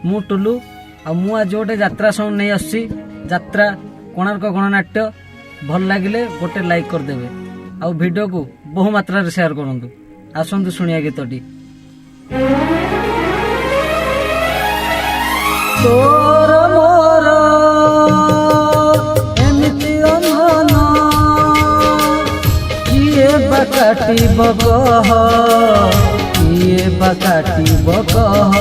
मु टुलू आ मु आज गोटे यात्रा सॉन्ग नहीं आसी यात्रा कोणार्क गणनाट्य भल लगिले गोटे लाइक करदेवे आ वीडियो को बहु मात्रा रे शेयर करंतु। आसंतु सुनिया गीतटी। तोर मोर एमिति अनन किए बाकाटी बकह किए बाकाटी बकह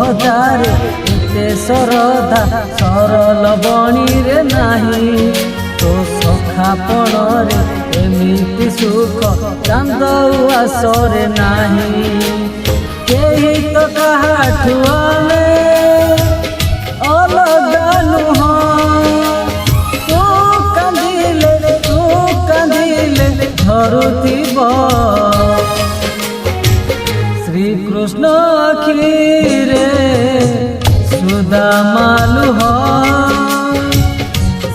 भजार एते सरधा सरल बणी रे नाही तो सखापण रे एमिति सुख चांद आसरे नाही केही तो काहाठु आमे अलगा नुह तू कांदिले धरुथिब श्री कृष्ण आखिरे सुदामालु हो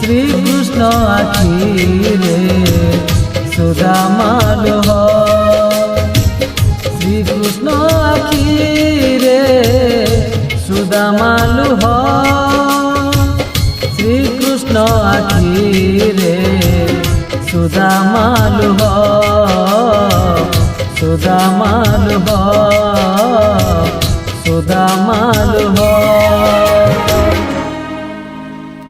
श्री कृष्ण आखिरे सुदामालु हो श्री कृष्ण आखिरे सुदामालु हो श्री कृष्ण आखिरे सुदामालु हो सुदामालु हो सुदामालु हो।